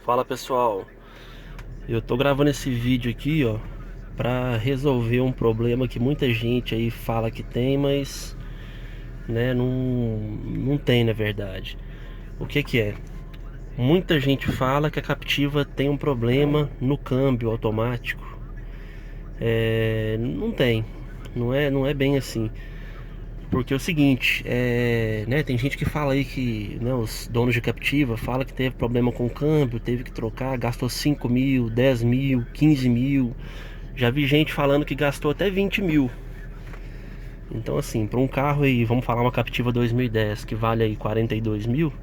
Fala pessoal, eu tô gravando esse vídeo aqui, ó, pra resolver um problema que muita gente aí fala que tem, mas, né, não tem na verdade. O que que é? Muita gente fala que a Captiva tem um problema no câmbio automático. Não tem, não é bem assim. Porque é o seguinte, né, tem gente que fala aí que, né, os donos de Captiva fala que teve problema com o câmbio, teve que trocar, gastou 5 mil, 10 mil, 15 mil. Já vi gente falando que gastou até 20 mil. Então assim, para um carro aí, vamos falar uma Captiva 2010 que vale aí 42 mil,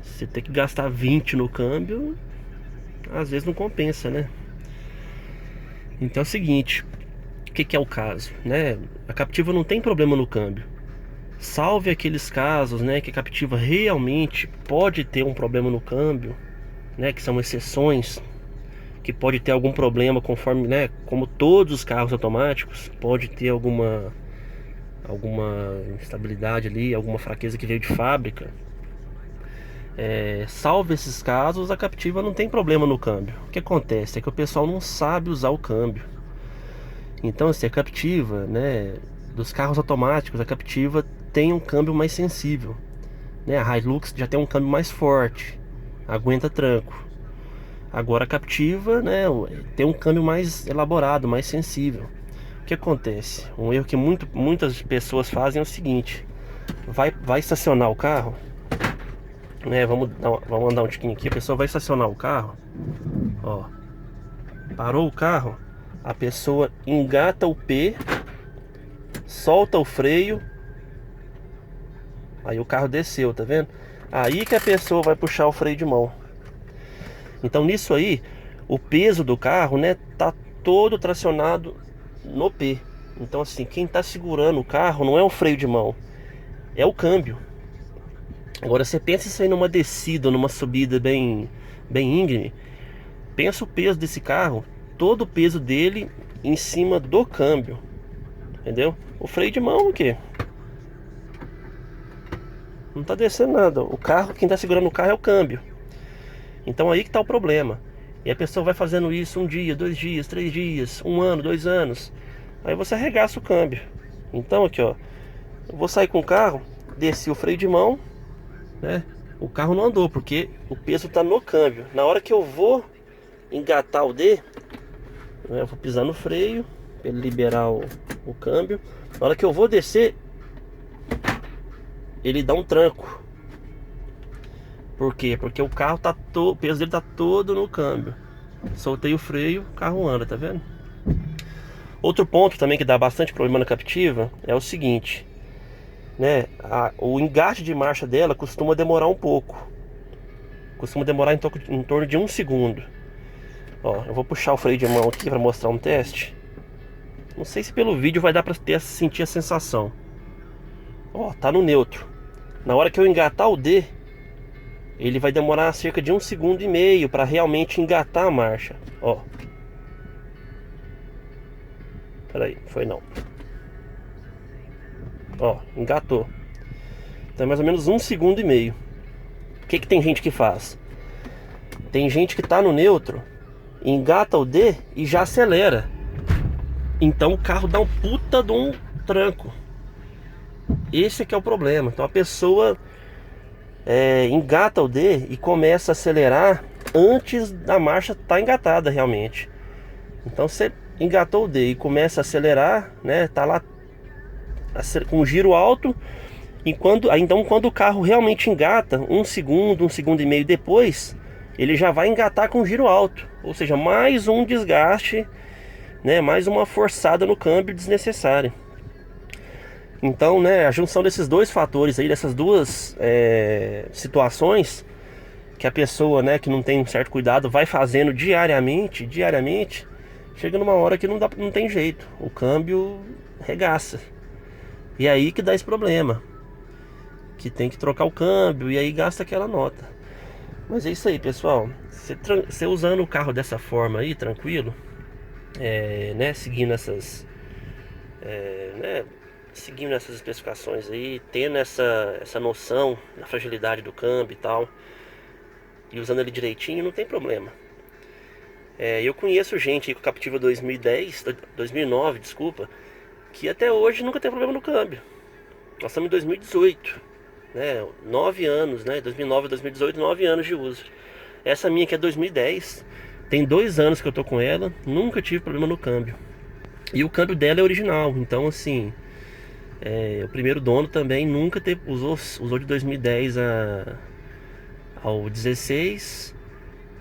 você ter que gastar 20 no câmbio, às vezes não compensa, né? Então é o seguinte, o que que é o caso, né? A Captiva não tem problema no câmbio. Salve aqueles casos, né, que a Captiva realmente pode ter um problema no câmbio, né, que são exceções, que pode ter algum problema conforme, né, como todos os carros automáticos, pode ter alguma instabilidade ali, alguma fraqueza que veio de fábrica. Salve esses casos, a Captiva não tem problema no câmbio. O que acontece é que o pessoal não sabe usar o câmbio. Então, assim, a Captiva, né, dos carros automáticos, a Captiva tem um câmbio mais sensível, né? A Hilux já tem um câmbio mais forte, aguenta tranco. Agora a Captiva, né, tem um câmbio mais elaborado, mais sensível. O que acontece? Um erro que muitas pessoas fazem é o seguinte: vai estacionar o carro, né? Vamos andar um tiquinho aqui. A pessoa vai estacionar o carro, ó, parou o carro, a pessoa engata o P, solta o freio, aí o carro desceu, tá vendo? Aí que a pessoa vai puxar o freio de mão. Então nisso aí, o peso do carro, né, tá todo tracionado no P. Então assim, quem tá segurando o carro não é o freio de mão, é o câmbio. Agora você pensa isso aí numa descida, numa subida bem íngreme. Pensa o peso desse carro, todo o peso dele em cima do câmbio, entendeu? O freio de mão o quê? Não tá descendo nada. O carro, quem tá segurando o carro é o câmbio. Então aí que tá o problema. E a pessoa vai fazendo isso um dia, 2 dias, 3 dias, um ano, 2 anos. Aí você arregaça o câmbio. Então aqui, ó, eu vou sair com o carro, desci o freio de mão, né? O carro não andou porque o peso tá no câmbio. Na hora que eu vou engatar o D, né, eu vou pisar no freio para ele liberar o câmbio. Na hora que eu vou descer, ele dá um tranco. Por quê? Porque o carro tá todo, o peso dele tá todo no câmbio. Soltei o freio, o carro anda, tá vendo? Outro ponto também que dá bastante problema na Captiva é o seguinte, né? O engate de marcha dela costuma demorar um pouco. Costuma demorar em torno de 1 segundo. Ó, eu vou puxar o freio de mão aqui para mostrar um teste. Não sei se pelo vídeo vai dar para sentir a sensação. Ó, tá no neutro. Na hora que eu engatar o D, ele vai demorar cerca de 1,5 segundo para realmente engatar a marcha. Ó. Peraí, foi não. Ó, engatou. Então é mais ou menos 1,5 segundo. O que tem gente que faz? Tem gente que tá no neutro, engata o D e já acelera. Então o carro dá um puta de um tranco. Esse é que é o problema. Então a pessoa engata o D e começa a acelerar antes da marcha estar engatada realmente. Então você engatou o D e começa a acelerar, né? Tá lá com giro alto. Então quando o carro realmente engata, 1 segundo, 1,5 segundo depois, ele já vai engatar com giro alto. Ou seja, mais um desgaste, né? Mais uma forçada no câmbio desnecessária. Então, né, a junção desses dois fatores aí, dessas duas situações que a pessoa, né, que não tem um certo cuidado vai fazendo diariamente, chega numa hora que não tem jeito, o câmbio regaça. E aí que dá esse problema, que tem que trocar o câmbio e aí gasta aquela nota. Mas é isso aí, pessoal. Você usando o carro dessa forma aí, tranquilo, né, né, seguindo essas especificações aí, tendo essa noção da fragilidade do câmbio e tal, e usando ele direitinho, não tem problema. Eu conheço gente aí com Captiva 2009, desculpa, que até hoje nunca tem problema no câmbio. Nós estamos em 2018, né? 9 anos, né? 2009 a 2018, 9 anos de uso. Essa minha que é 2010, tem 2 anos que eu tô com ela, nunca tive problema no câmbio. E o câmbio dela é original, então assim, o primeiro dono também nunca usou de 2010 ao 16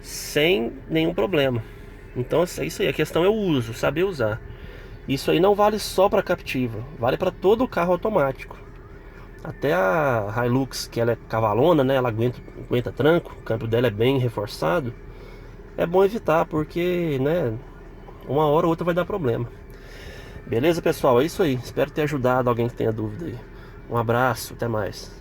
sem nenhum problema. Então é isso aí, a questão é o uso, saber usar. Isso aí não vale só para Captiva, vale para todo o carro automático. Até a Hilux, que ela é cavalona, né? Ela aguenta tranco, o câmbio dela é bem reforçado. É bom evitar, porque, né, uma hora ou outra vai dar problema. Beleza, pessoal? É isso aí. Espero ter ajudado alguém que tenha dúvida aí. Um abraço, até mais.